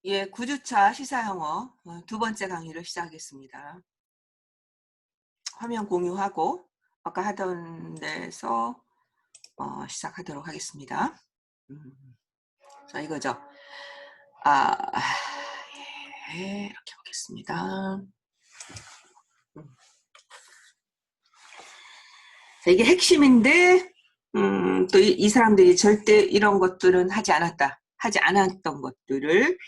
예, 9주차 시사영어 두 번째 강의를 시작하겠습니다. 화면 공유하고 아까 하던 데서 시작하도록 하겠습니다. 자, 이거죠. 아, 예, 이렇게 보겠습니다. 자, 이게 핵심인데 또 이 사람들이 절대 이런 것들은 하지 않았다. 하지 않았던 것들을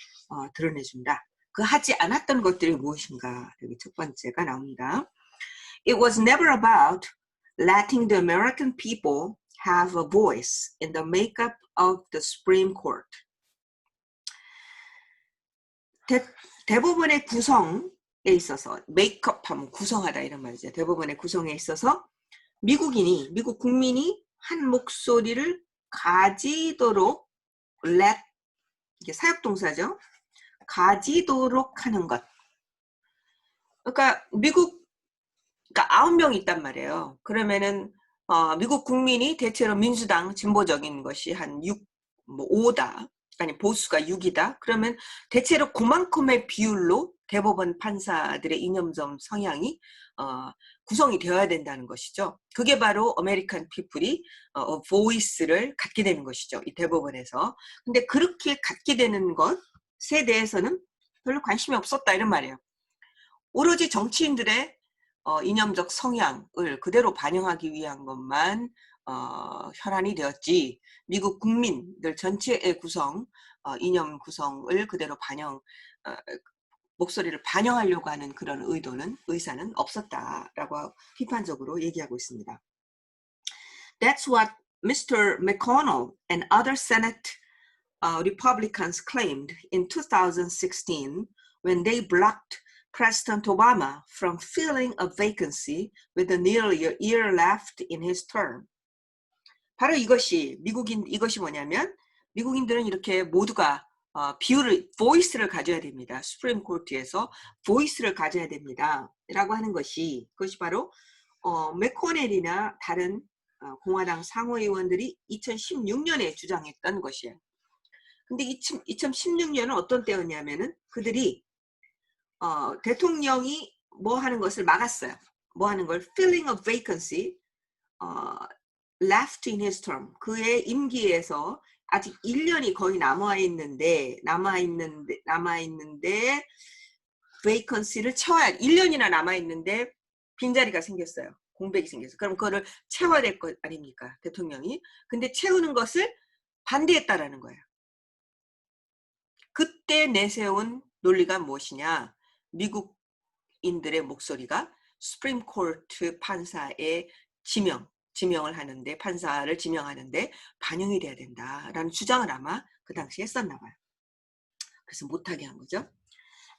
드러내준다. 그 하지 않았던 것들이 무엇인가? 여기 첫 번째가 나옵니다. It was never about letting the American people have a voice in the makeup of the Supreme Court. 대부분의 구성에 있어서 메이크업하면 구성하다 이런 말이죠. 대부분의 구성에 있어서 미국 국민이 한 목소리를 가지도록 let, 이게 사역동사죠. 가지도록 하는 것. 그러니까 그러니까 9명이 있단 말이에요. 그러면은 미국 국민이 대체로 민주당 진보적인 것이 한 5다. 아니 보수가 6이다. 그러면 대체로 그만큼의 비율로 대법원 판사들의 이념적 성향이 구성이 되어야 된다는 것이죠. 그게 바로 아메리칸 피플이 보이스를 갖게 되는 것이죠. 이 대법원에서. 근데 그렇게 갖게 되는 것에 대해서는 별로 관심이 없었다 이런 말이에요. 오로지 정치인들의 이념적 성향을 그대로 반영하기 위한 것만 혈안이 되었지 미국 국민들 전체의 구성, 이념 구성을 그대로 목소리를 반영하려고 하는 그런 의사는 없었다라고 비판적으로 얘기하고 있습니다. That's what Mr. McConnell and other Senate Republicans claimed in 2016 when they blocked President Obama from filling a vacancy with nearly a year left in his term. 바로 이것이 뭐냐면 미국인들은 이렇게 모두가 보이스를 가져야 됩니다. 수프림 코트에서 보이스를 가져야 됩니다. 라고 하는 그것이 바로 맥코넬이나 다른 공화당 상원의원들이 2016년에 주장했던 것이에요. 근데 2016년은 어떤 때였냐면은 그들이 대통령이 뭐 하는 것을 막았어요. 뭐 하는 걸 filling a vacancy left in his term. 그의 임기에서 아직 1년이 거의 남아 있는데 vacancy를 채워야 1년이나 남아 있는데 빈자리가 생겼어요. 공백이 생겼어요. 그럼 그거를 채워야 될 것 아닙니까? 대통령이. 근데 채우는 것을 반대했다라는 거예요. 그때 내세운 논리가 무엇이냐? 미국인들의 목소리가 수프림 코트 판사의 지명을 하는데 판사를 지명하는데 반영이 돼야 된다라는 주장을 아마 그 당시에 했었나 봐요. 그래서 못하게 한 거죠.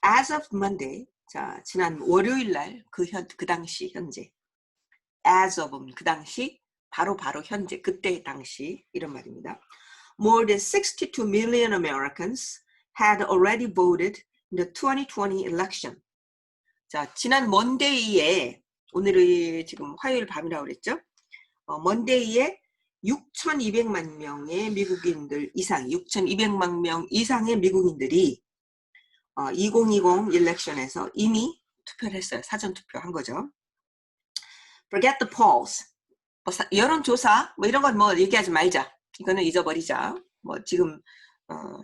As of Monday, 자 지난 월요일 날 그 당시 현재 as of 그 당시 바로 현재 그때 당시 이런 말입니다. More than 62 million Americans had already voted in the 2020 election. 자, 지난 먼데이에 오늘이 지금 화요일 밤이라고 그랬죠? 먼데이에 6,200만 명의 미국인들 이상, 6,200만 명 이상의 미국인들이 2020 일렉션에서 이미 투표를 했어요. 사전 투표한 거죠. Forget the polls. 여론조사 뭐 이런 건 뭐 얘기하지 말자. 이거는 잊어버리자. 뭐 지금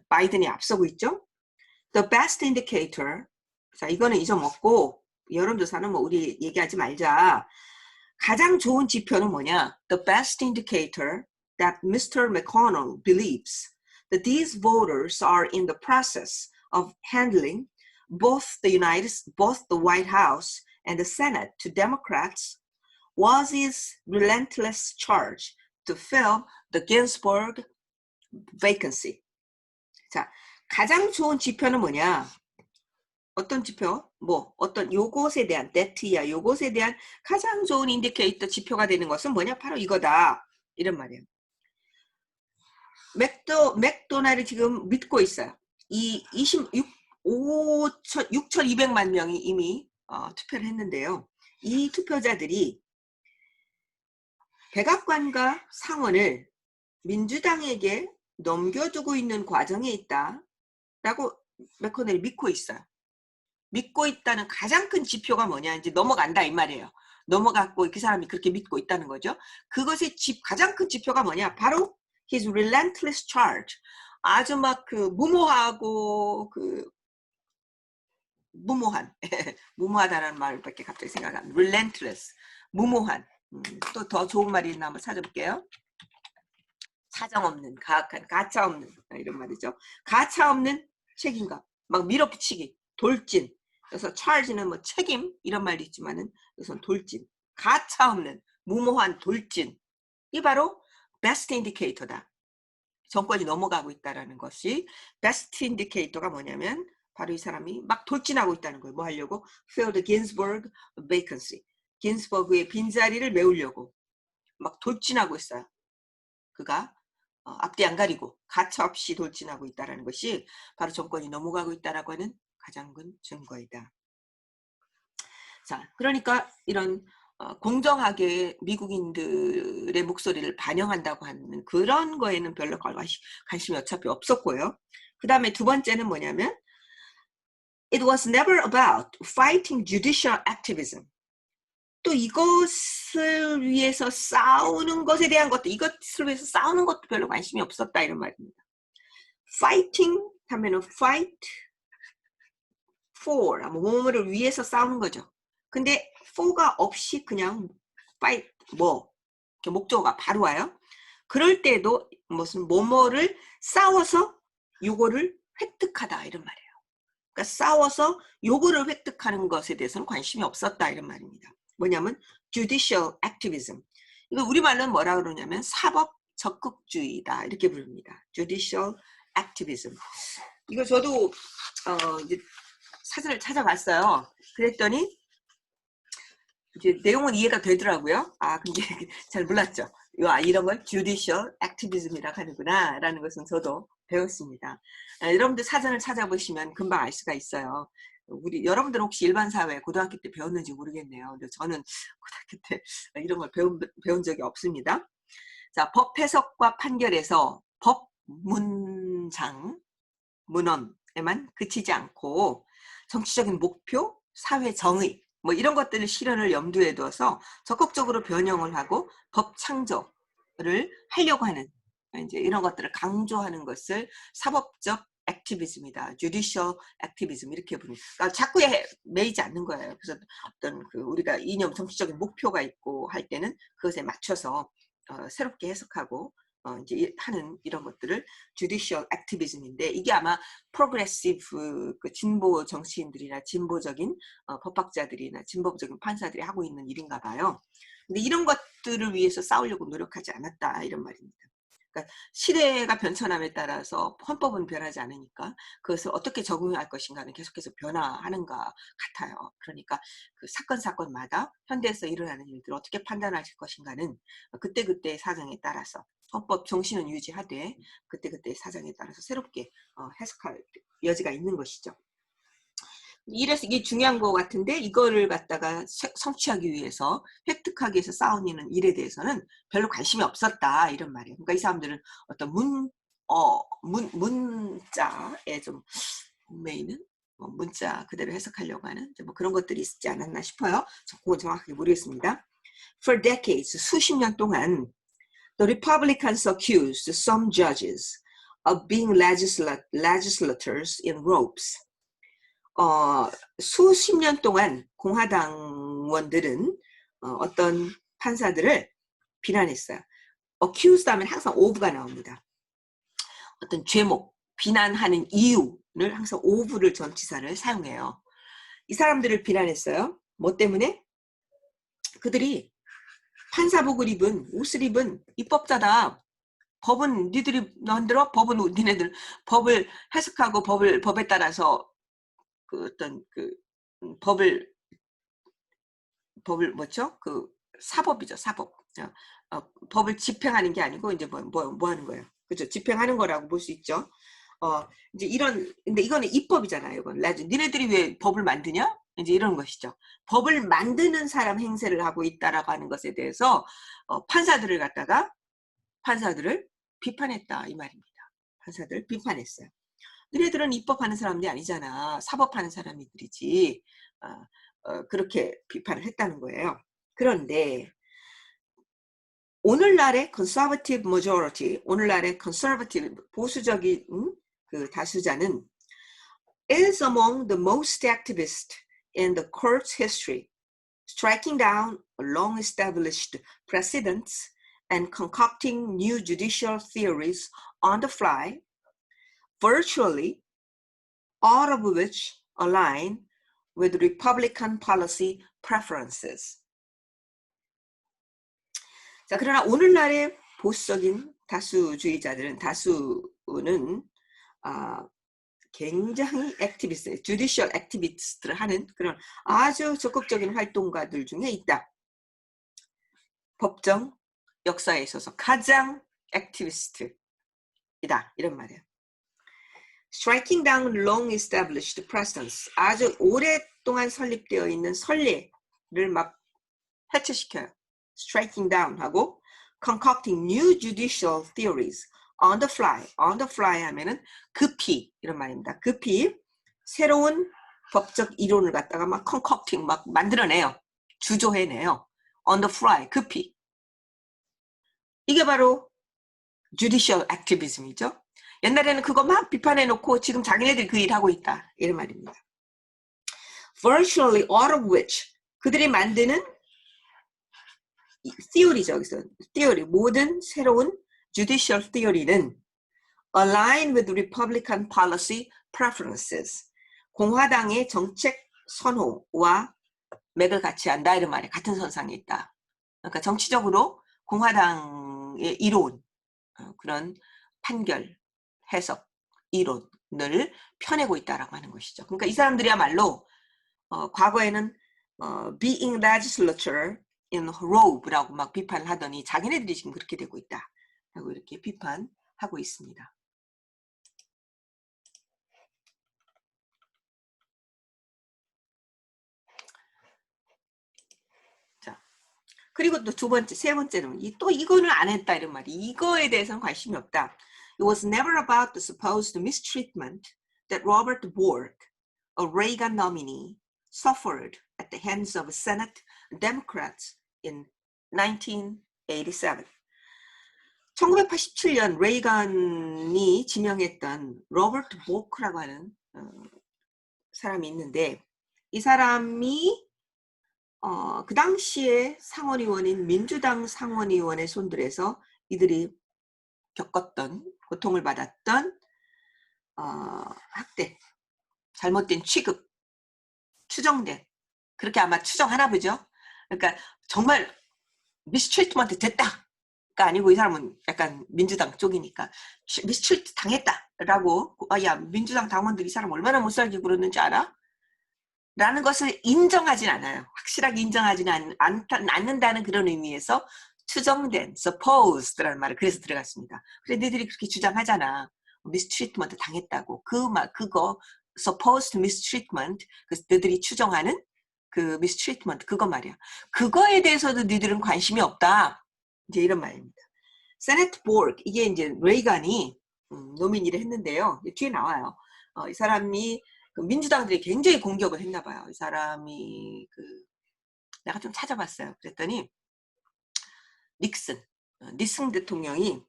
바이든이 앞서고 있죠. The best indicator. 자, 이거는 잊어먹고 여론조사는 뭐 우리 얘기하지 말자. 가장 좋은 지표는 뭐냐? The best indicator that Mr. McConnell believes that these voters are in the process of handling both the White House and the Senate to Democrats was his relentless charge to fill the Ginsburg vacancy. 자, 가장 좋은 지표는 뭐냐? 어떤 지표? 뭐 어떤 요것에 대한 데트야 요것에 대한 가장 좋은 인디케이터 지표가 되는 것은 뭐냐? 바로 이거다. 이런 말이에요. 맥도날드 지금 믿고 있어요. 이 6,200만 명이 이미 투표를 했는데요. 이 투표자들이 백악관과 상원을 민주당에게 넘겨두고 있는 과정에 있다라고 맥코넬이 믿고 있어요. 믿고 있다는 가장 큰 지표가 뭐냐, 이제 넘어간다 이 말이에요. 넘어갔고 그 사람이 그렇게 믿고 있다는 거죠. 그것의 가장 큰 지표가 뭐냐, 바로 his relentless charge. 아주 막 그 무모하고 그 무모한 무모하다라는 말밖에 갑자기 생각 안 나요. relentless, 무모한. 또 더 좋은 말이 있나 한번 찾아볼게요. 사정없는, 가혹한, 가차없는, 이런 말이죠. 가차없는 책임감, 막 밀어붙이기, 돌진. 그래서 charge는 뭐 책임 이런 말도 있지만은 여기서는 돌진, 가차없는 무모한 돌진. 이 바로 best indicator다. 정권이 넘어가고 있다라는 것이 best indicator가 뭐냐면 바로 이 사람이 막 돌진하고 있다는 거예요. 뭐 하려고? fill the Ginsburg vacancy. 긴스버그의 빈자리를 메우려고 막 돌진하고 있어요. 그가 앞뒤 안 가리고 가차없이 돌진하고 있다는 것이 바로 정권이 넘어가고 있다라고 하는 가장 큰 증거이다. 자, 그러니까 이런 공정하게 미국인들의 목소리를 반영한다고 하는 그런 거에는 별로 관심이 어차피 없었고요. 그 다음에 두 번째는 뭐냐면 It was never about fighting judicial activism. 또 이것을 위해서 싸우는 것에 대한 것도, 이것을 위해서 싸우는 것도 별로 관심이 없었다 이런 말입니다. fighting 하면은 fight for, 뭐뭐를 위해서 싸우는 거죠. 근데 for가 없이 그냥 fight 뭐 이렇게 목적어가 바로 와요. 그럴 때도 무슨 뭐뭐를 싸워서 요거를 획득하다 이런 말이에요. 그러니까 싸워서 요거를 획득하는 것에 대해서는 관심이 없었다 이런 말입니다. 뭐냐면 judicial activism. 이거 우리말로는 뭐라 그러냐면 사법 적극주의다 이렇게 부릅니다. judicial activism. 이거 저도 이제 사전을 찾아봤어요. 그랬더니 이제 내용은 이해가 되더라고요. 아, 근데 잘 몰랐죠. 이런 걸 judicial activism이라고 하는구나 라는 것은 저도 배웠습니다. 여러분들 사전을 찾아보시면 금방 알 수가 있어요. 여러분들 혹시 일반 사회 고등학교 때 배웠는지 모르겠네요. 근데 저는 고등학교 때 이런 걸 배운 적이 없습니다. 자, 법 해석과 판결에서 법 문장, 문헌에만 그치지 않고 정치적인 목표, 사회 정의, 뭐 이런 것들을 실현을 염두에 두어서 적극적으로 변형을 하고 법 창조를 하려고 하는 이제 이런 것들을 강조하는 것을 사법적 액티비즘이다. judicial activism 이렇게 부릅니다. 그러니까 자꾸에 매이지 않는 거예요. 그래서 어떤 그 우리가 이념 정치적인 목표가 있고 할 때는 그것에 맞춰서 새롭게 해석하고 이제 하는 이런 것들을 judicial activism인데 이게 아마 progressive 그 진보 정치인들이나 진보적인 법학자들이나 진보적인 판사들이 하고 있는 일인가 봐요. 근데 이런 것들을 위해서 싸우려고 노력하지 않았다 이런 말입니다. 그러니까 시대가 변천함에 따라서 헌법은 변하지 않으니까 그것을 어떻게 적용할 것인가는 계속해서 변화하는가 같아요. 그러니까 그 사건마다 현대에서 일어나는 일들을 어떻게 판단할 것인가는 그때그때의 사정에 따라서 헌법 정신은 유지하되 그때그때의 사정에 따라서 새롭게 해석할 여지가 있는 것이죠. 이래서 이게 중요한 것 같은데 이거를 갖다가 성취하기 위해서 획득하기 위해서 싸우는 일에 대해서는 별로 관심이 없었다 이런 말이에요. 그러니까 이 사람들은 어떤 문자에 좀 메인은 문자 그대로 해석하려고 하는 뭐 그런 것들이 있지 않았나 싶어요. 그건 정확하게 모르겠습니다. For decades, 수십 년 동안 the Republicans accused some judges of being legislators in robes. 수십 년 동안 공화당원들은 어떤 판사들을 비난했어요. accused 하면 항상 of가 나옵니다. 어떤 죄목, 비난하는 이유를 항상 of를 전치사를 사용해요. 이 사람들을 비난했어요. 뭐 때문에? 그들이 판사복을 입은, 옷을 입은 입법자다. 법은 니들이 만들어? 법은 니네들 법을 해석하고 법에 따라서 그 어떤 그 법을 뭐죠? 그 사법이죠, 사법. 법을 집행하는 게 아니고 이제 뭐 하는 거예요? 그죠? 집행하는 거라고 볼 수 있죠. 이제 근데 이거는 입법이잖아요. 이건 니네들이 왜 법을 만드냐? 이제 이런 것이죠. 법을 만드는 사람 행세를 하고 있다라고 하는 것에 대해서 판사들을 비판했다 이 말입니다. 판사들을 비판했어요. 너네들은 입법하는 사람들이 아니잖아. 사법하는 사람들이지. 그렇게 비판을 했다는 거예요. 그런데 오늘날의 conservative majority, 오늘날의 conservative 보수적인 그 다수자는 is among the most activist in the court's history, striking down long-established precedents and concocting new judicial theories on the fly, virtually all of which align with Republican policy preferences. 자, 그러나 오늘날의 보수적인 다수는 굉장히 액티비스트, 주디셜 액티비스트를 하는 그런 아주 적극적인 활동가들 중에 있다. 법정 역사에 있어서 가장 액티비스트이다. 이런 말이에요. Striking down long established precedents. 아주 오랫동안 설립되어 있는 선례를 막 해체시켜요. Striking down 하고 concocting new judicial theories on the fly. On the fly 하면은 급히 이런 말입니다. 급히 새로운 법적 이론을 갖다가 막 concocting 막 만들어내요. 주조해내요. On the fly 급히. 이게 바로 judicial activism이죠. 옛날에는 그거 막 비판해놓고 지금 자기네들이 그 일하고 있다. 이런 말입니다. Virtually all of which 그들이 만드는 theory죠. 여기서 theory 모든 새로운 judicial theory는 align with Republican policy preferences 공화당의 정책 선호와 맥을 같이 한다 이런 말이에요. 같은 선상에 있다. 그러니까 정치적으로 공화당의 이론 그런 판결 해석 이론을 펴내고 있다라고 하는 것이죠. 그러니까 이 사람들이야말로 과거에는 being legislature in robe라고 막 비판을 하더니 자기네들이 지금 그렇게 되고 있다라고 이렇게 비판하고 있습니다. 자, 그리고 또 세 번째는 또 이거는 안 했다 이런 말이 이거에 대해서는 관심이 없다. It was never about the supposed mistreatment that Robert Bork, a Reagan nominee, suffered at the hands of Senate Democrats in 1987. 1987년 레이건이 지명했던 로버트 보크라고 하는 사람이 있는데 이 사람이 그 당시에 상원의원인 민주당 상원의원의 손들에서 이들이 겪었던 고통을 받았던 학대, 잘못된 취급, 추정된 그렇게 아마 추정하나 보죠. 그러니까 정말 미스트리트먼트 됐다가 아니고 이 사람은 약간 민주당 쪽이니까 미스트리트 당했다라고 야 민주당 당원들이 이 사람 얼마나 못 살게 굴었는지 알아? 라는 것을 인정하진 않아요. 확실하게 인정하지는 않는다는 그런 의미에서 추정된, supposed라는 말을 그래서 들어갔습니다. 그래, 너희들이 그렇게 주장하잖아. mistreatment 당했다고. 그거, supposed mistreatment, 너희들이 추정하는 그 mistreatment, 그거 말이야. 그거에 대해서도 너희들은 관심이 없다. 이제 이런 말입니다. 세네트 보르크, 이게 이제 레이건이 노미니를 했는데요. 뒤에 나와요. 이 사람이 민주당들이 굉장히 공격을 했나 봐요. 이 사람이 내가 좀 찾아봤어요. 그랬더니 닉슨 대통령이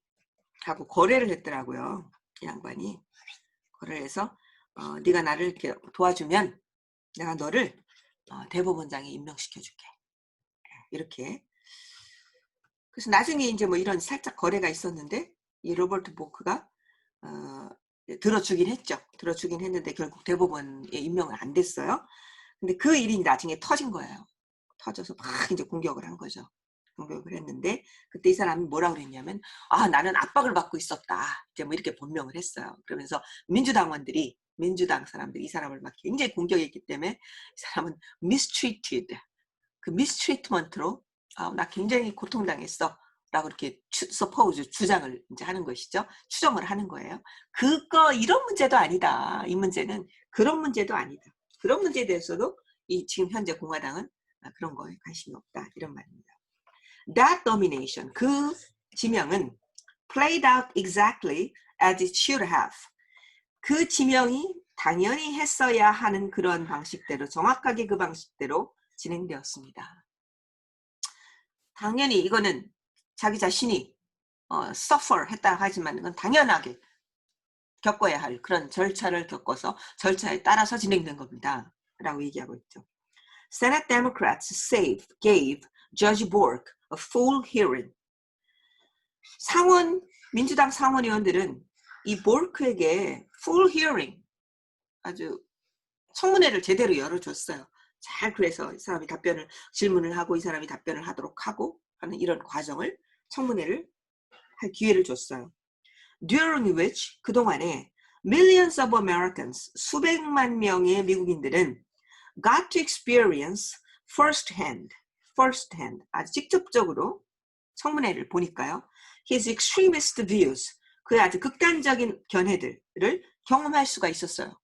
하고 거래를 했더라고요. 이 양반이 거래를 해서 네가 나를 이렇게 도와주면 내가 너를 대법원장에 임명시켜줄게. 이렇게. 그래서 나중에 이제 뭐 이런 살짝 거래가 있었는데 이 로버트 보크가 들어주긴 했는데 결국 대법원에 임명은 안 됐어요. 근데 그 일이 나중에 터진 거예요. 터져서 막 이제 공격을 한 거죠. 공격을 했는데 그때 이 사람이 뭐라고 그랬냐면 나는 압박을 받고 있었다. 이제 뭐 이렇게 본명을 했어요. 그러면서 민주당 사람들이 이 사람을 막 굉장히 공격했기 때문에 이 사람은 mistreated, 그 mistreatment로 나 굉장히 고통당했어. 라고 이렇게 suppose 주장을 이제 하는 것이죠. 추정을 하는 거예요. 이런 문제도 아니다. 이 문제는 그런 문제도 아니다. 그런 문제에 대해서도 이 지금 현재 공화당은 그런 거에 관심이 없다. 이런 말입니다. That nomination, 그 지명은 played out exactly as it should have. 그 지명이 당연히 했어야 하는 그런 방식대로 정확하게 그 방식대로 진행되었습니다. 당연히 이거는 자기 자신이 suffer 했다 하지만 이건 당연하게 겪어야 할 그런 절차를 겪어서 절차에 따라서 진행된 겁니다. 라고 얘기하고 있죠. Senate Democrats gave Judge Bork a full hearing. 민주당 상원의원들은 이 보르크에게 full hearing, 아주 청문회를 제대로 열어줬어요. 잘 그래서 이 사람이 질문을 하고 이 사람이 답변을 하도록 하고 하는 이런 과정을 청문회를 할 기회를 줬어요. During which 그동안에 millions of Americans, 수백만 명의 미국인들은 got to experience firsthand, 아주 직접적으로 청문회를 보니까요. His extremist views, 그의 아주 극단적인 견해들을 경험할 수가 있었어요.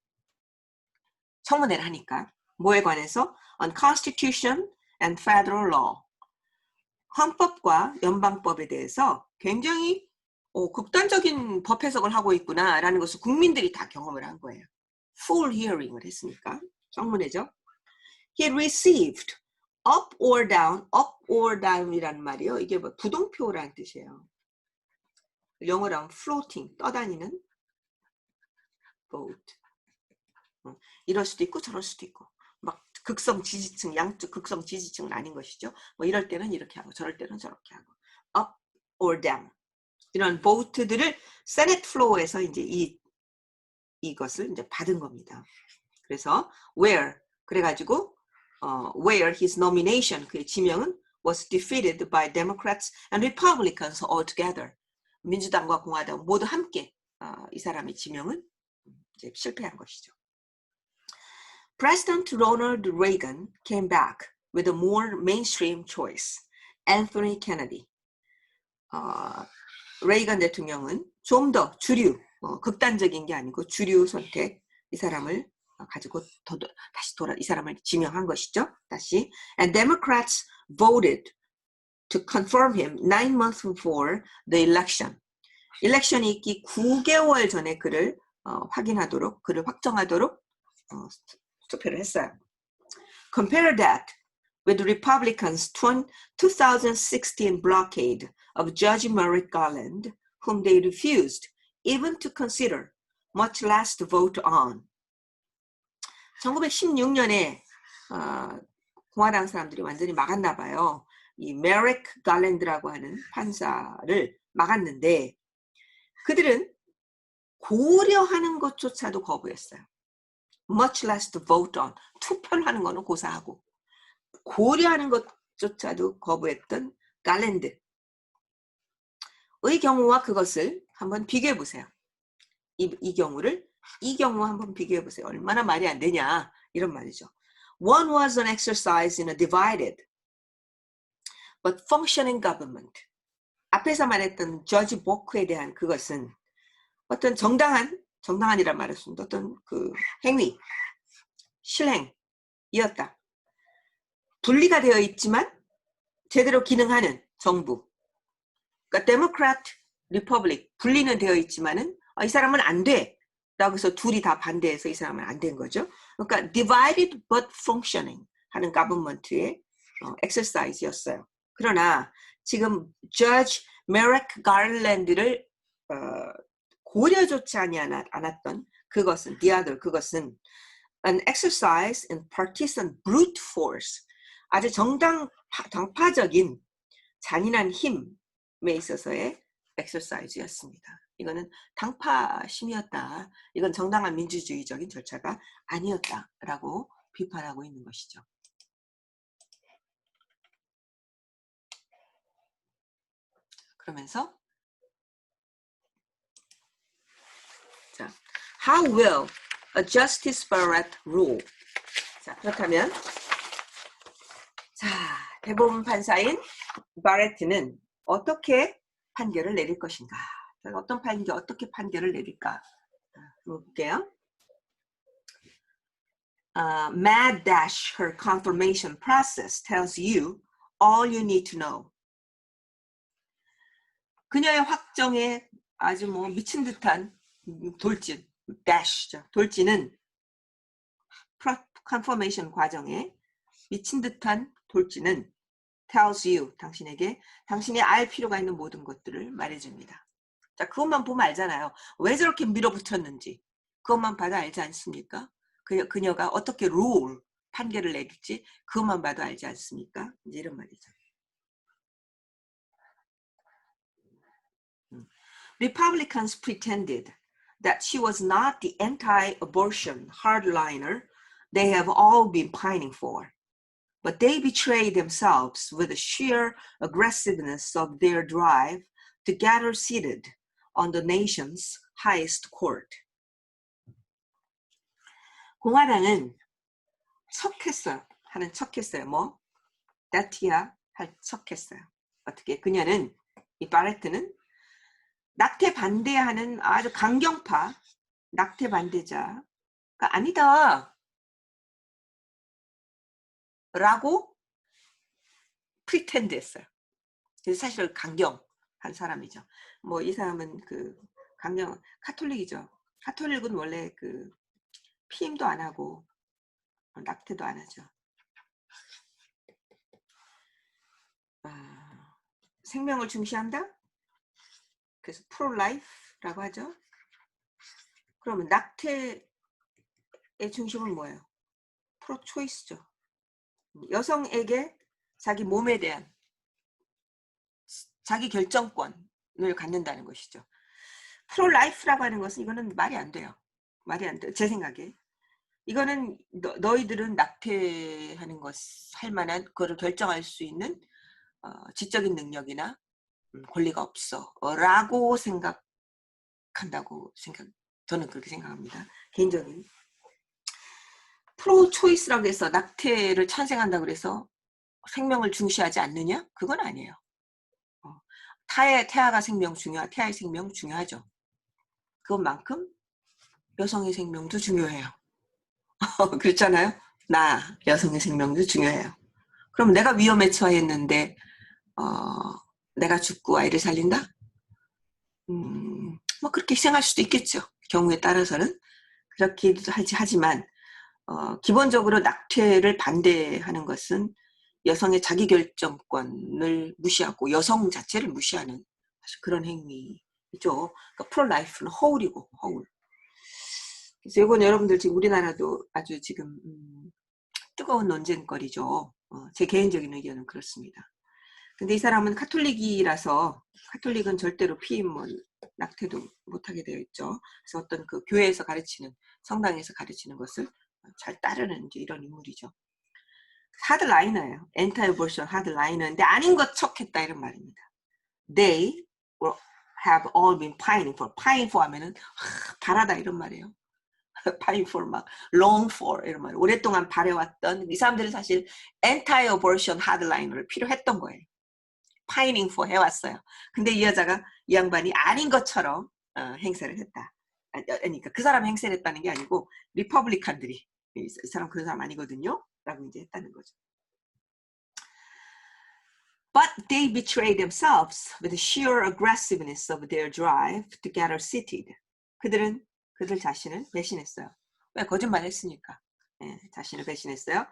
청문회를 하니까. 뭐에 관해서? On Constitution and Federal Law. 헌법과 연방법에 대해서 굉장히 극단적인 법 해석을 하고 있구나라는 것을 국민들이 다 경험을 한 거예요. Full hearing을 했으니까. 청문회죠. He received up or down이라는 말이요. 이게 뭐 부동표라는 뜻이에요. 영어로 하면 floating, 떠다니는 boat. 이럴 수도 있고 저럴 수도 있고 막 극성 지지층, 양쪽 극성 지지층은 아닌 것이죠. 뭐 이럴 때는 이렇게 하고 저럴 때는 저렇게 하고 up or down 이런 보트들을 세네트 플로어에서 이제 이것을 이제 받은 겁니다. 그래서 그래가지고 where his nomination, 그의 지명은 was defeated by Democrats and Republicans altogether. 민주당과 공화당 모두 함께 이 사람의 지명은 이제 실패한 것이죠. President Ronald Reagan came back with a more mainstream choice, Anthony Kennedy. 레이건 대통령은 좀 더 주류, 극단적인 게 아니고 주류 선택, 이 사람을 가지고 다시 이 사람을 지명한 것이죠. 다시. And Democrats voted to confirm him 9 months before the election. 일렉션이 있기 9개월 전에 그를 확정하도록 투표를 했어요. Compare that with the Republicans' 2016 blockade of Judge Merrick Garland, whom they refused even to consider, much less to vote on. 1916년에 공화당 사람들이 완전히 막았나 봐요. 이 메릭 갈랜드라고 하는 판사를 막았는데 그들은 고려하는 것조차도 거부했어요. Much less to vote on. 투표를 하는 거는 고사하고 고려하는 것조차도 거부했던 갈랜드의 경우와 그것을 한번 비교해 보세요. 이 경우와 한번 비교해 보세요. 얼마나 말이 안 되냐 이런 말이죠. One was an exercise in a divided but functioning government. 앞에서 말했던 저지 보크에 대한 그것은 어떤 정당한이란 말을 씁니다. 어떤 그 행위, 실행이었다. 분리가 되어 있지만 제대로 기능하는 정부. 그러니까 데모크라트, 리퍼블릭 분리는 되어 있지만은 이 사람은 안 돼. 라고 해서 둘이 다 반대해서 이 사람은 안 된 거죠. 그러니까 divided but functioning 하는 government의 exercise였어요. 그러나 지금 Judge Merrick Garland를 고려조차 않았던 그것은 그것은 an exercise in partisan brute force, 아주 당파적인 잔인한 힘에 있어서의 exercise였습니다. 이거는 당파심이었다. 이건 정당한 민주주의적인 절차가 아니었다라고 비판하고 있는 것이죠. 그러면서 자, how will a Justice Barrett rule? 자, 그렇다면 자, 대법원 판사인 바레트는 어떻게 판결을 내릴 것인가? 어떻게 판결을 내릴까? 볼게요. Mad dash her confirmation process tells you all you need to know. 그녀의 확정에 아주 미친 듯한 돌진, dash죠. 돌지는 confirmation 과정에 미친 듯한 돌지는 tells you, 당신에게 당신이 알 필요가 있는 모든 것들을 말해줍니다. 자, 그것만 보면 알잖아요. 왜 저렇게 밀어붙였는지 그것만 봐도 알지 않습니까? 그녀가 어떻게 판결을 내릴지 그것만 봐도 알지 않습니까? 이제 이런 말이죠. Republicans pretended that she was not the anti-abortion hardliner they have all been pining for. But they betrayed themselves with the sheer aggressiveness of their drive to get her seated on the nation's highest court. 공화당은 하는 척했어요. 뭐? that이야 할 척했어요. 어떻게? 그녀는, 이 바레트는 낙태 반대하는 아주 강경파 낙태 반대자가 아니다 라고 프리텐드 했어요. 그래서 사실 강경한 사람이죠. 뭐 이 사람은 그 강경 카톨릭이죠. 카톨릭은 원래 그 피임도 안 하고 낙태도 안 하죠. 생명을 중시한다? 그래서 프로라이프라고 하죠. 그러면 낙태의 중심은 뭐예요? 프로초이스죠. 여성에게 자기 몸에 대한 자기 결정권을 갖는다는 것이죠. 프로라이프라고 하는 것은 이거는 말이 안 돼요. 말이 안 돼요. 제 생각에. 이거는 너희들은 낙태하는 것 할 만한 그거를 결정할 수 있는 지적인 능력이나 권리가 없어 라고 생각한다고 저는 그렇게 생각합니다. 개인적인 프로 초이스라고 해서 낙태를 찬성한다고 그래서 생명을 중시하지 않느냐? 그건 아니에요. 태아의 생명 중요하죠. 그것만큼 여성의 생명도 중요해요. 그렇잖아요. 여성의 생명도 중요해요. 그럼 내가 위험에 처했는데 내가 죽고 아이를 살린다? 뭐 그렇게 희생할 수도 있겠죠. 경우에 따라서는 그렇기도 하지만 기본적으로 낙태를 반대하는 것은 여성의 자기결정권을 무시하고 여성 자체를 무시하는 사실 그런 행위죠. 그러니까 프로라이프는 허울이고 허울. 그래서 이건 여러분들 지금 우리나라도 아주 지금 뜨거운 논쟁거리죠. 제 개인적인 의견은 그렇습니다. 근데 이 사람은 카톨릭이라서 카톨릭은 절대로 낙태도 못하게 되어 있죠. 그래서 어떤 그 교회에서 가르치는 성당에서 가르치는 것을 잘 따르는 이제 이런 인물이죠. 하드라이너예요. 엔타이어버션 하드라이너인데 아닌 것 척했다 이런 말입니다. They have all been pining for. pine for 하면은 바라다 이런 말이에요. pine for 막 long for 이런 말. 오랫동안 바래왔던 이 사람들은 사실 anti-abortion hardliner를 필요했던 거예요. pining for 해왔어요. 근데 이 양반이 아닌 것처럼 행세를 했다. 그러니까 그 사람 행세를 했다는 게 아니고 리퍼블리칸들이 이 사람 그런 사람 아니거든요. 라고 이제 했다는 거죠. But they betrayed themselves with the sheer aggressiveness of their drive to get her seated. 그들 자신을 배신했어요. 왜? 거짓말했으니까. 자신을 배신했어요.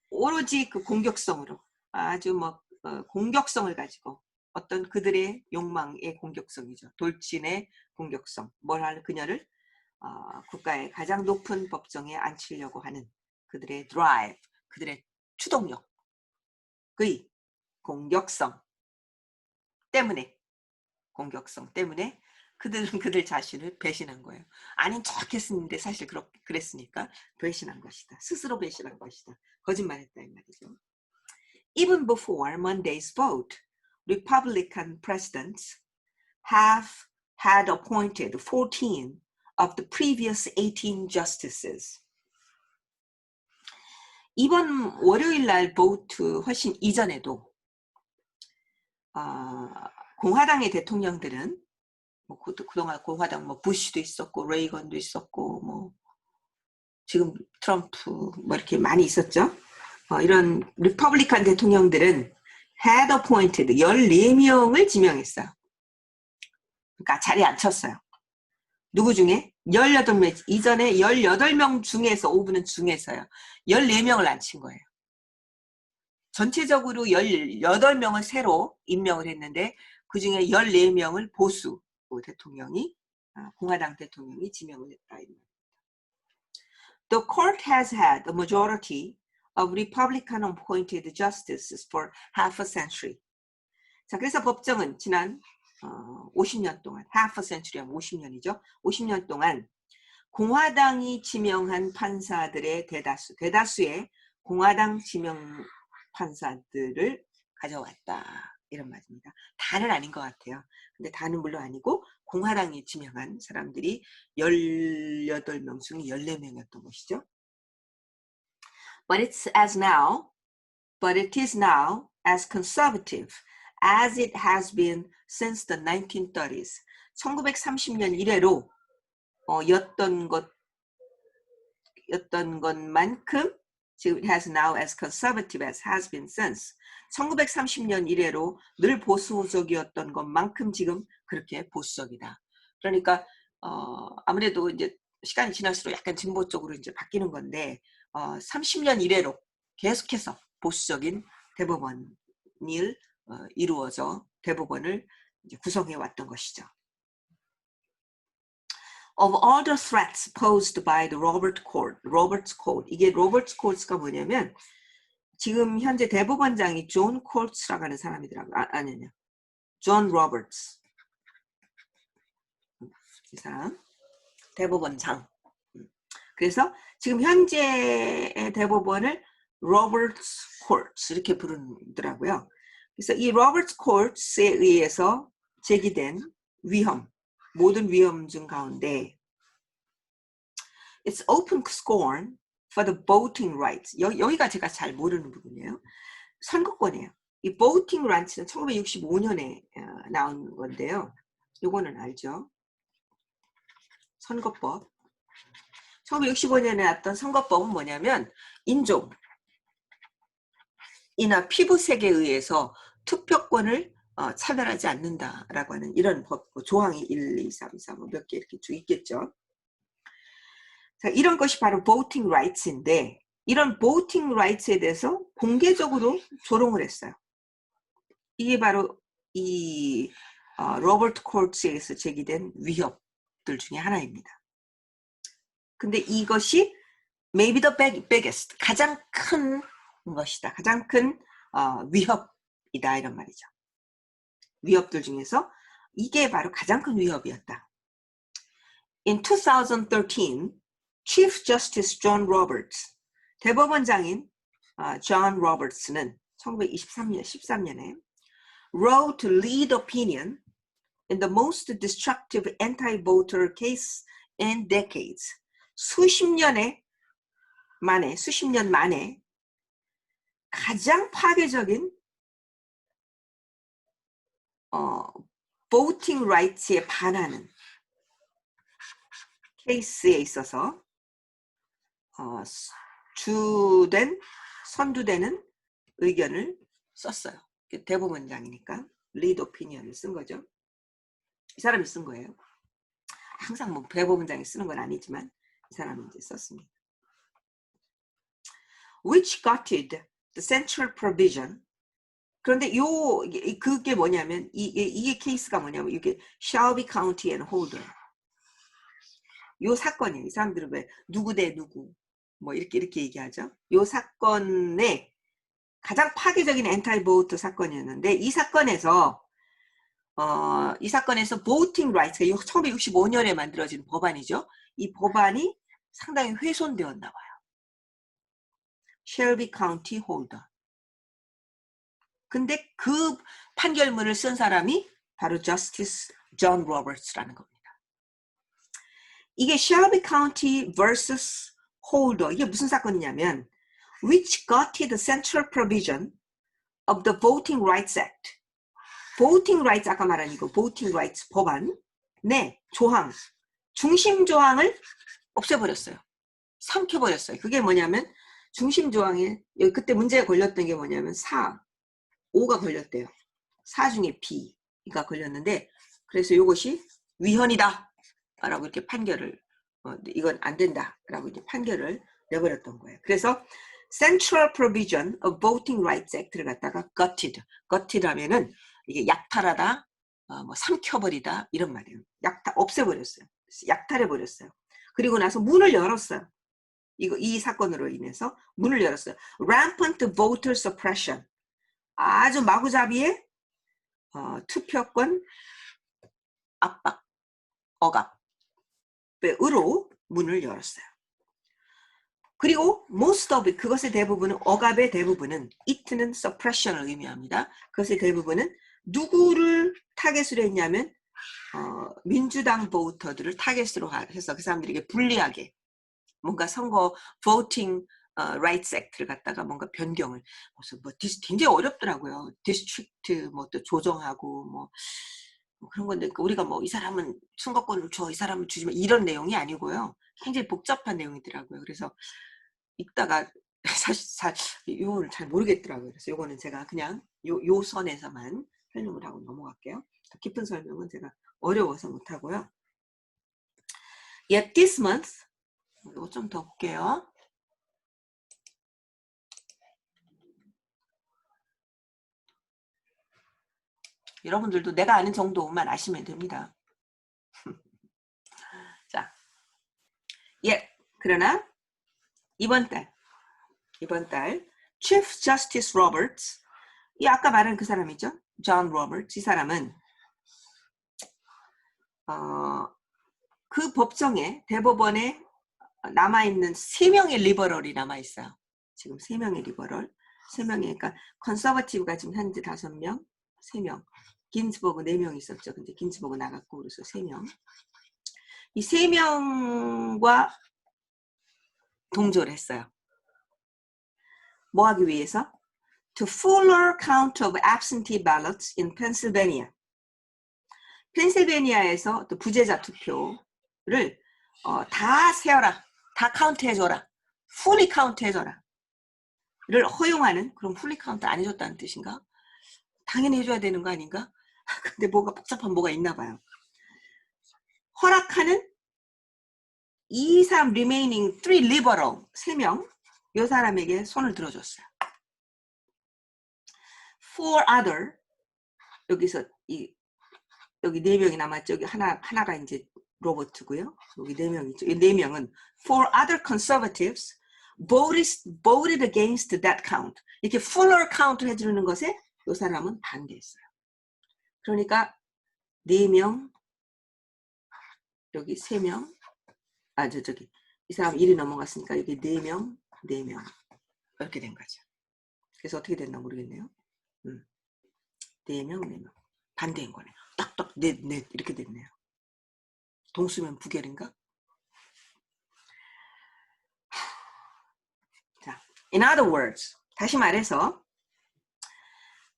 오로지 그 공격성으로 아주 공격성을 가지고 어떤 그들의 욕망의 공격성이죠. 돌진의 공격성. 뭘 하는 그녀를 국가의 가장 높은 법정에 앉히려고 하는 그들의 드라이브, 그들의 추동력, 공격성 때문에 그들은 그들 자신을 배신한 거예요. 아닌 척 했는데 사실 그랬으니까 배신한 것이다. 스스로 배신한 것이다. 거짓말했다 이 말이죠. Even before Monday's vote, Republican presidents have had appointed 14 of the previous 18 justices. 이번 월요일 날 보트 훨씬 이전에도 공화당의 대통령들은 그동안 공화당 부시도 있었고 레이건도 있었고 지금 트럼프 이렇게 많이 있었죠. 이런 리퍼블리칸 대통령들은 had appointed 14명을 지명했어요. 그러니까 자리에 앉혔어요. 누구 중에? 18명, 이전에 18명 중에서, 5분은 중에서요. 14명을 안 친 거예요. 전체적으로 18명을 새로 임명을 했는데 그 중에 14명을 보수 대통령이, 공화당 대통령이 지명을 했다. The court has had a majority of Republican appointed justices for half a century. 자, 그래서 법정은 지난 50년 동안, half a century면 50년이죠. 50년 동안 공화당이 지명한 판사들의 대다수의 공화당 지명 판사들을 가져왔다. 이런 말입니다. 다는 아닌 것 같아요. 근데 다는 물론 아니고 공화당이 지명한 사람들이 18명 중에 14명이었던 것이죠. But it is now as conservative as it has been since the 1930s. 1930년 이래로 였던 것만큼 지금 it has now as conservative as has been since 1930년 이래로 늘 보수적이었던 것만큼 지금 그렇게 보수적이다. 그러니까 아무래도 이제 시간이 지날수록 약간 진보 쪽으로 이제 바뀌는 건데 30년 이래로 계속해서 보수적인 대법원을 이루어져 대법원을 이제 구성해 왔던 것이죠. Of all the threats posed by the Roberts Court. 이게 Roberts Court가 뭐냐면 지금 현재 대법원장이 존 콜츠라고 하는 사람이더라고요. 아니요. 존 로버츠. 이 사람. 대법원장. 그래서 지금 현재의 대법원을 로버츠 코트 이렇게 부르더라고요. 그래서 이 로버츠 코트에 의해서 제기된 위험, 모든 위험 중 가운데 It's open scorn for the voting rights. 여기가 제가 잘 모르는 부분이에요. 선거권이에요. 이 voting rights는 1965년에 나온 건데요. 요거는 알죠? 선거법. 1965년에 나왔던 선거법은 뭐냐면 인종이나 피부색에 의해서 투표권을 차별하지 않는다라고 하는 이런 법 조항이 1, 2, 3, 4 몇 개 이렇게 쭉 있겠죠. 자, 이런 것이 바로 voting rights인데 이런 voting rights에 대해서 공개적으로 조롱을 했어요. 이게 바로 이 로버트 코츠에서 제기된 위협들 중에 하나입니다. 근데 이것이 maybe the biggest, 가장 큰 것이다. 가장 큰 위협이다 이런 말이죠. 위협들 중에서 이게 바로 가장 큰 위협이었다. In 2013, Chief Justice John Roberts, 대법원장인 존 로버츠는 1913년에 wrote lead opinion in the most destructive anti-voter case in decades. 수십 년 만에 가장 파괴적인 voting rights에 반하는 케이스에 있어서 선두되는 의견을 썼어요. 대법원장이니까 리드 오피니언을 쓴 거죠. 이 사람이 쓴 거예요. 항상 뭐 대법원장이 쓰는 건 아니지만 이 사람이 이제 썼습니다. Which gutted the central provision. 그런데 그게 뭐냐면 이게 케이스가 뭐냐면 이게 Shelby County and Holder. 요 사건이에요. 이 사람들은 왜 누구 대 누구 뭐 이렇게 얘기하죠. 요 사건의 가장 파괴적인 엔타이 보트 사건이었는데 이 사건에서 voting rights가 1965년에 만들어진 법안이죠. 이 법안이 상당히 훼손되었나 봐요. Shelby County Holder. 근데 그 판결문을 쓴 사람이 바로 Justice John Roberts라는 겁니다. 이게 Shelby County vs. Holder. 이게 무슨 사건이냐면 which gutted the central provision of the Voting Rights Act. Voting Rights 아까 말한 이거 Voting Rights 법안 네 조항 중심 조항을 없애버렸어요. 삼켜버렸어요. 그게 뭐냐면 중심 조항에 그때 문제가 걸렸던 게 뭐냐면 5가 걸렸대요. 4 중에 B가 걸렸는데 그래서 이것이 위헌이다 라고 이렇게 판결을 이건 안 된다라고 이제 판결을 내버렸던 거예요. 그래서 Central Provision of Voting Rights Act를 갖다가 gutted 하면은 이게 약탈하다, 뭐 삼켜버리다 이런 말이에요. 없애버렸어요. 약탈해버렸어요. 그리고 나서 문을 열었어요. 이 사건으로 인해서 문을 열었어요. Rampant voter suppression. 아주 마구잡이의 투표권 압박, 억압으로 문을 열었어요. 그리고 most of it, 그것의 대부분은, 억압의 대부분은, it는 suppression을 의미합니다. 그것의 대부분은 누구를 타겟으로 했냐면 민주당 보터들을 타겟으로 해서 그 사람들에게 불리하게 뭔가 선거 voting rights act를 갖다가 뭔가 변경을 뭐 굉장히 어렵더라고요. 디스트릭트 뭐 또 조정하고 뭐 그런 건데 우리가 뭐 이 사람은 선거권을 줘, 이 사람은 주지 마 이런 내용이 아니고요. 굉장히 복잡한 내용이더라고요. 그래서 읽다가 사실 이거를 잘 모르겠더라고요. 그래서 이거는 제가 그냥 요 선에서만 설명을 하고 넘어갈게요. 더 깊은 설명은 제가 어려워서 못하고요. Yet this month, 이거 좀 더 볼게요. 여러분들도 내가 아는 정도만 아시면 됩니다. 자, 그러나 이번 달 Chief Justice Roberts, 이 아까 말한 그 사람이죠, John Roberts. 이 사람은 그 법정에 대법원에 남아있는 3명의 리버럴이 남아있어요. 지금 3명의 리버럴, 3명이, 그러니까 컨서버티브가 지금 현재 5명, 3명, 긴즈버그 4명 있었죠. 근데 긴즈버그 나갔고 그래서 3명. 이 3명과 동조를 했어요. 뭐 하기 위해서? To fuller count of absentee ballots in Pennsylvania. 펜실베니아에서 또 부재자 투표를 다 세어라, 다 카운트해줘라, fully 카운트해줘라 를 허용하는, 그럼 fully 카운트 안 해줬다는 뜻인가? 당연히 해줘야 되는 거 아닌가? 근데 뭐가 복잡한 뭐가 있나 봐요. 허락하는 이 사람 remaining 3 liberal 3명, 이 사람에게 손을 들어줬어요. For other, 여기서 여기 4명이 남았죠. 여기 하나가 이제 로버트고요. 여기 4명이죠. 이 4명은 for other conservatives voted against that count. 이렇게 fuller count를 해주는 것에 이 사람은 반대했어요. 그러니까 4명, 여기 3명, 이 사람 1이 넘어갔으니까 여기 4명, 4명 이렇게 된 거죠. 그래서 어떻게 됐나 모르겠네요. 4명, 4명 반대인 거네요. 딱딱 넷 이렇게 됐네요. 동수면 부결인가? 자, in other words, 다시 말해서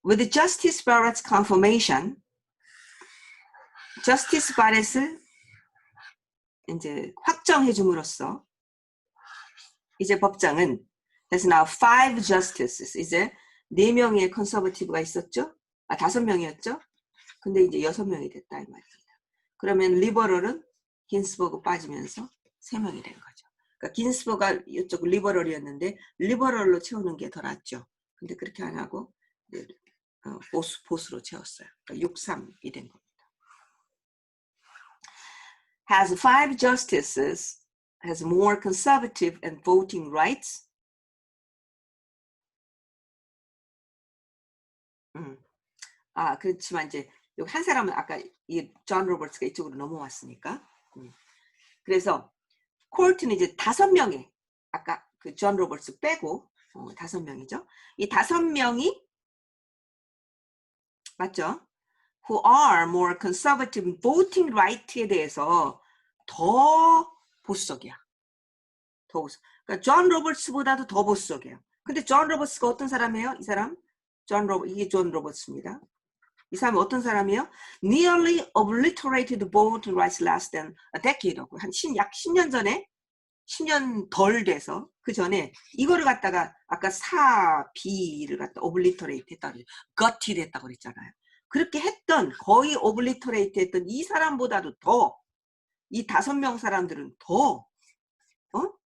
with Justice Barrett's confirmation, Justice Barrett을 이제 확정해 줌으로써 이제 법장은 there's now 5 justices. 이제 4명의 컨서버티브가 있었죠? 5명이었죠? 근데 이제 6명이 됐다 이 말입니다. 그러면 리버럴은 긴스버그 빠지면서 3명이 된 거죠. 그러니까 긴스버그가 이쪽 리버럴이었는데 리버럴로 채우는 게 더 낫죠. 근데 그렇게 안 하고 보수로 채웠어요. 그러니까 6-3이 된 겁니다. Has 5 justices, has more conservative and voting rights. 그렇지만 이제 여기 한 사람은 아까 이 존 로버츠가 이쪽으로 넘어왔으니까. 그래서 콜트는 이제 5명의, 아까 그 존 로버츠 빼고 5명이죠. 이 5명이 맞죠? Who are more conservative voting right에 대해서 더 보수적이야. 더 보수. 그러니까 존 로버츠보다도 더 보수적이에요. 근데 존 로버츠가 어떤 사람이에요? 이 사람? 이게 존 로버츠입니다. 이 사람은 어떤 사람이에요? Nearly obliterated voting rights less than a decade라고. 약 10년 전에, 10년 덜 돼서 그 전에 이거를 갖다가 아까 4B를 갖다 obliterate 했다고 그랬죠. gutted 했다고 그랬잖아요. 그렇게 했던, 거의 obliterate 했던 이 사람보다도 더 이 5명 사람들은 더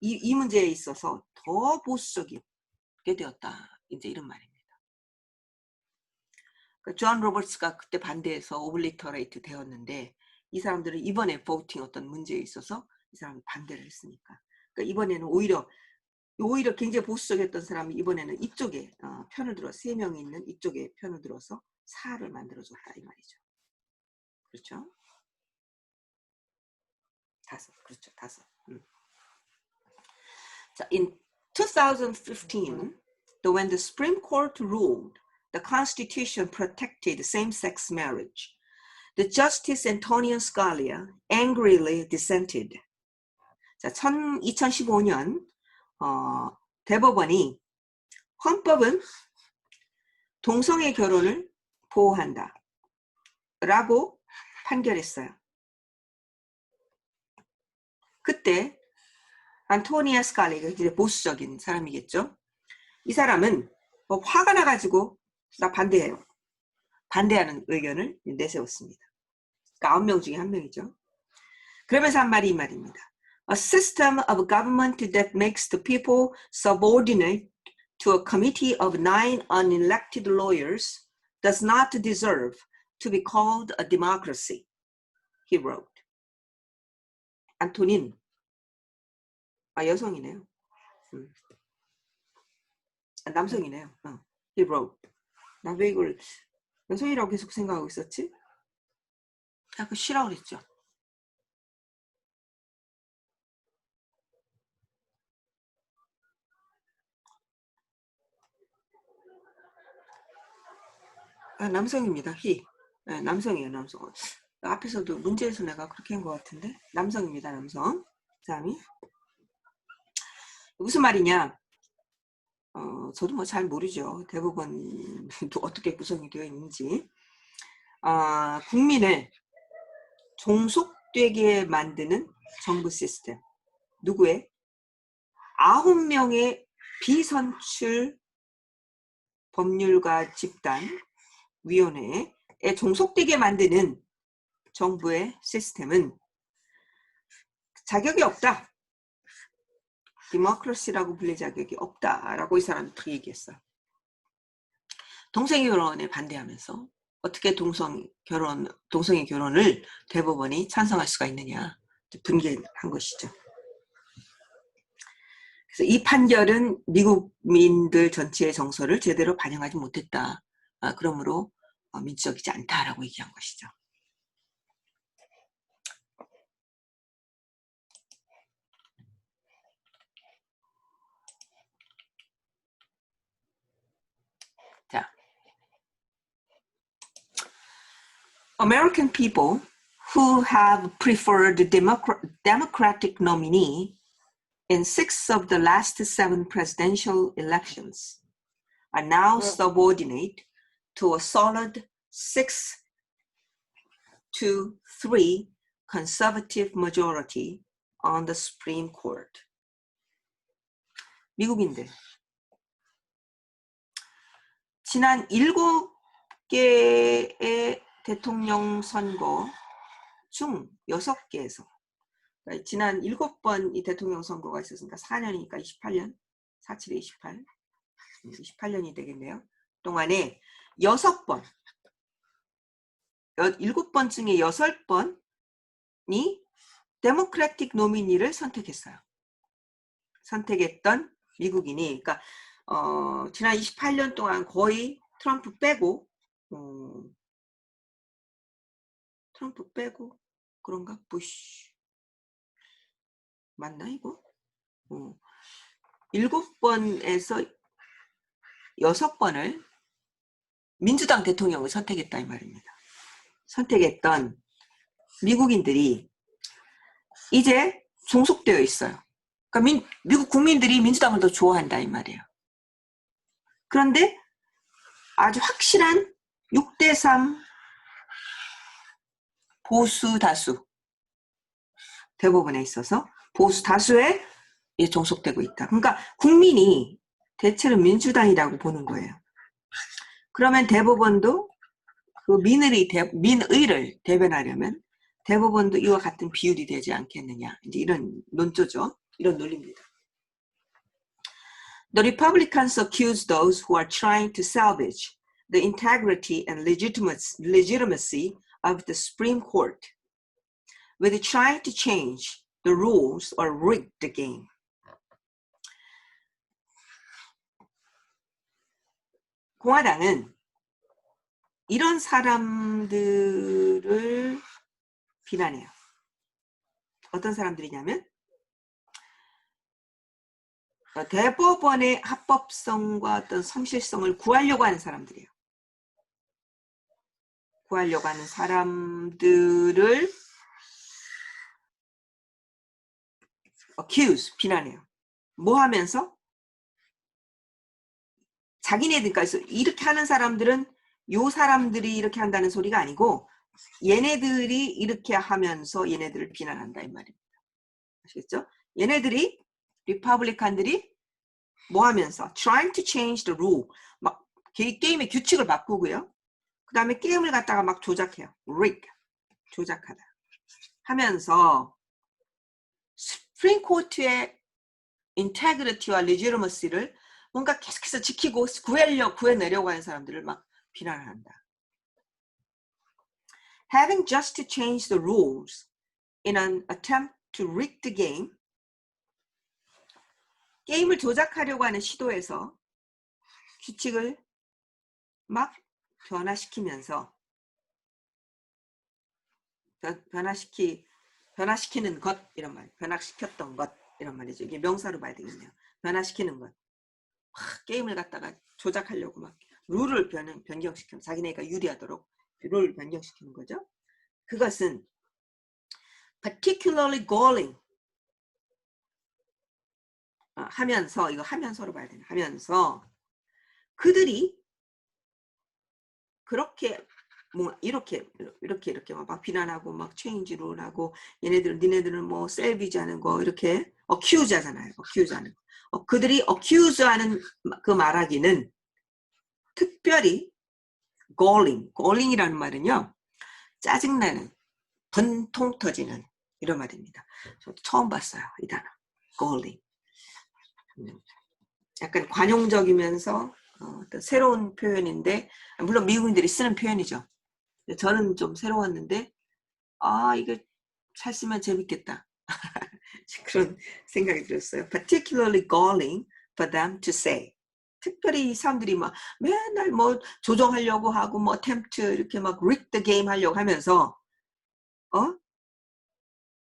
이 문제에 있어서 더 보수적이게 되었다. 이제 이런 말입니다. 그러니까 존 로버츠가 그때 반대해서 오블리터레이트 되었는데 이 사람들은 이번에 보팅 어떤 문제에 있어서 이 사람이 반대를 했으니까. 그러니까 이번에는 오히려 굉장히 보수적이었던 사람이 이번에는 이쪽에 편을 들어 3명이 있는 이쪽에 편을 들어서 사를 만들어줬다 이 말이죠. 그렇죠? 5. 그렇죠. 5. 자, in 2015, when the Supreme Court ruled the Constitution protected same-sex marriage, the Justice Antonin Scalia angrily dissented. 자, 2015년 대법원이 헌법은 동성애 결혼을 보호한다 라고 판결했어요. 그때 안토니아 스칼리가 이제 보수적인 사람이겠죠. 이 사람은 화가 나가지고 나 반대해요. 반대하는 의견을 내세웠습니다. 그러니까 9명 중에 1명이죠. 그러면서 한 말이 이 말입니다. A system of government that makes the people subordinate to a committee of 9 unelected lawyers does not deserve to be called a democracy, he wrote. 안토닌, 여성이네요. 남성이네요. He wrote. 나 왜 이걸 여성이라고 계속 생각하고 있었지? 아까 쉬라고 그랬죠. 남성입니다. he. 네, 남성이에요. 남성. 앞에서도 문제에서 내가 그렇게 한 것 같은데 남성입니다. 남성. 사람이 무슨 말이냐? 저도 뭐 잘 모르죠. 대법원도 어떻게 구성이 되어 있는지. 국민을 종속되게 만드는 정부 시스템. 누구의? 9명의 비선출 법률가 집단 위원회에 종속되게 만드는 정부의 시스템은 자격이 없다. 디모크라시라고 불릴 자격이 없다라고 이 사람이 그 얘기했어요. 동성애 결혼에 반대하면서 어떻게 동성애 결혼을 대법원이 찬성할 수가 있느냐 분개한 것이죠. 그래서 이 판결은 미국민들 전체의 정서를 제대로 반영하지 못했다. 그러므로 민주적이지 않다라고 얘기한 것이죠. 자, American people who have preferred the Democratic nominee in 6 of the last 7 presidential elections are now subordinate to a solid 6-3 conservative majority on the Supreme Court. 미국인들 지난 7개의 대통령 선거 중 6개에서 그러니까 지난 7번 이 대통령 선거가 있었으니까 4년이니까 28년 47에 28 28년이 되겠네요. 동안에 6번 7번 중에 6번이 데모크래틱 노미니를 선택했어요. 선택했던 미국인이 그러니까 지난 28년 동안 거의 트럼프 빼고 그런가? 부시 맞나 이거? 7번에서 6번을 민주당 대통령을 선택했다 이 말입니다. 선택했던 미국인들이 이제 종속되어 있어요. 그러니까 미국 국민들이 민주당을 더 좋아한다 이 말이에요. 그런데 아주 확실한 6대3 보수 다수 대법원에 있어서 보수 다수에 종속되고 있다. 그러니까 국민이 대체로 민주당이라고 보는 거예요. 그러면 대법원도 그 민의를 대변하려면 대법원도 이와 같은 비율이 되지 않겠느냐. 이제 이런 논조죠. 이런 논리입니다. The Republicans accuse those who are trying to salvage the integrity and legitimacy of the Supreme Court with trying to change the rules or rig the game. 공화당은 이런 사람들을 비난해요. 어떤 사람들이냐면 대법원의 합법성과 어떤 성실성을 구하려고 하는 사람들이에요. 구하려고 하는 사람들을 accuse, 비난해요. 뭐 하면서? 자기네들까지 이렇게 하는 사람들은 요 사람들이 이렇게 한다는 소리가 아니고 얘네들이 이렇게 하면서 얘네들을 비난한다 이 말입니다. 아시겠죠? 얘네들이 리퍼블리칸들이 뭐 하면서 trying to change the rule 막 게임의 규칙을 바꾸고요. 그 다음에 게임을 갖다가 막 조작해요. rig 조작하다 하면서 스프링 코트의 인테그리티와 레지러머시를 뭔가 계속해서 지키고 구해내려고 하는 사람들을 막 비난한다. Having just to change the rules in an attempt to rig the game, 게임을 조작하려고 하는 시도에서 규칙을 막 변화시키면서 변화시키는 것 이런 말, 변화시켰던 것 이런 말이죠. 이게 명사로 봐야 되겠네요. 변화시키는 것. 게임을 갖다가 조작하려고 막 룰을 변경시키는 자기네가 유리하도록 룰을 변경시키는 거죠. 그것은 particularly galling 하면서 이거 하면서로 봐야 되나 하면서 그들이 그렇게 뭐 이렇게 막 비난하고 막 체인지 룰하고 니네들은 뭐 셀비지 하는 거 이렇게 accuse 하잖아요. accuse 하는 거. 그들이 accuse 하는 그 말하기는 특별히 galling이라는 말은요. 짜증나는 번통 터지는 이런 말입니다. 저도 처음 봤어요. 이 단어. galling. 약간 관용적이면서 어떤 새로운 표현인데 물론 미국인들이 쓰는 표현이죠. 저는 좀 새로웠는데 이거 잘 쓰면 재밌겠다. 그런 생각이 들었어요. Particularly galling for them to say. 특별히 이 사람들이 막 맨날 뭐 조정하려고 하고 뭐 attempt 이렇게 막 rig the game 하려고 하면서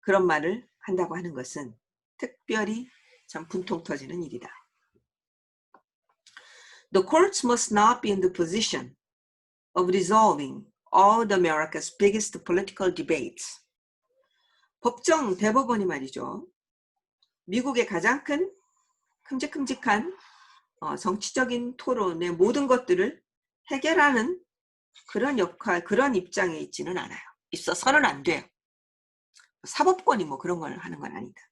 그런 말을 한다고 하는 것은 특별히 참 분통 터지는 일이다. The courts must not be in the position of resolving all the America's biggest political debates. 대법원이 말이죠. 미국의 가장 큰 큼직큼직한 정치적인 토론의 모든 것들을 해결하는 그런 역할, 그런 입장에 있지는 않아요. 있어서는 안 돼요. 사법권이 뭐 그런 걸 하는 건 아니다.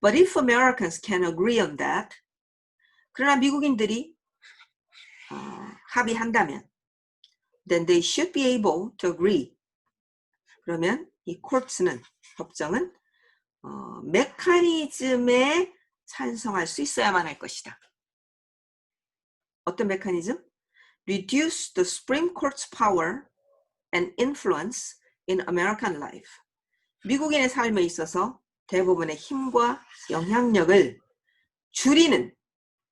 But if Americans can agree on that, 그러나 미국인들이 합의한다면 then they should be able to agree. 그러면 이 courts는 법정은 메커니즘에 찬성할 수 있어야만 할 것이다. 어떤 메커니즘? Reduce the Supreme Court's power and influence in American life. 미국인의 삶에 있어서 대법원의 힘과 영향력을 줄이는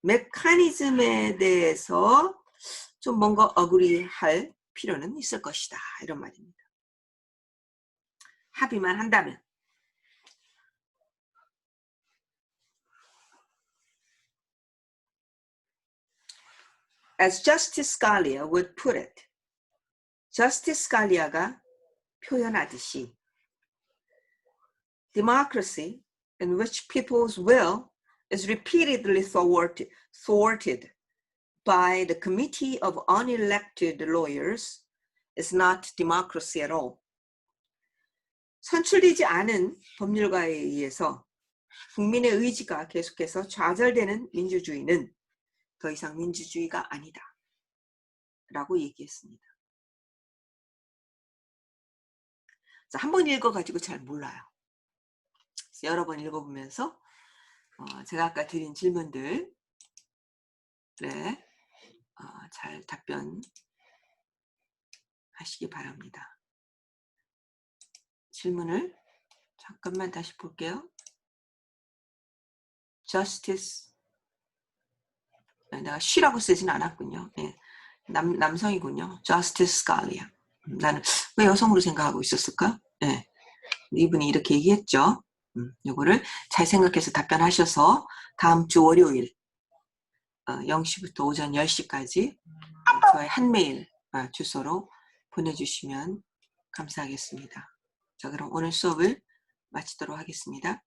메커니즘에 대해서 좀 뭔가 어그리할 필요는 있을 것이다. 이런 말입니다. 합의만 한다면. As Justice Scalia would put it, Justice Scalia가 표현하듯이 democracy in which people's will is repeatedly thwarted by the committee of unelected lawyers is not democracy at all. 선출되지 않은 법률가에 의해서 국민의 의지가 계속해서 좌절되는 민주주의는 더 이상 민주주의가 아니다. 라고 얘기했습니다. 한 번 읽어가지고 잘 몰라요. 여러 번 읽어보면서 제가 아까 드린 질문들에 잘 답변하시기 바랍니다. 질문을 잠깐만 다시 볼게요. Justice, 내가 she라고 쓰진 않았군요. 네. 남성이군요. Justice Scalia. 나는 왜 여성으로 생각하고 있었을까? 네. 이분이 이렇게 얘기했죠. 요거를 잘 생각해서 답변하셔서 다음 주 월요일 0시부터 오전 10시까지 저의 한 메일 주소로 보내주시면 감사하겠습니다. 자, 그럼 오늘 수업을 마치도록 하겠습니다.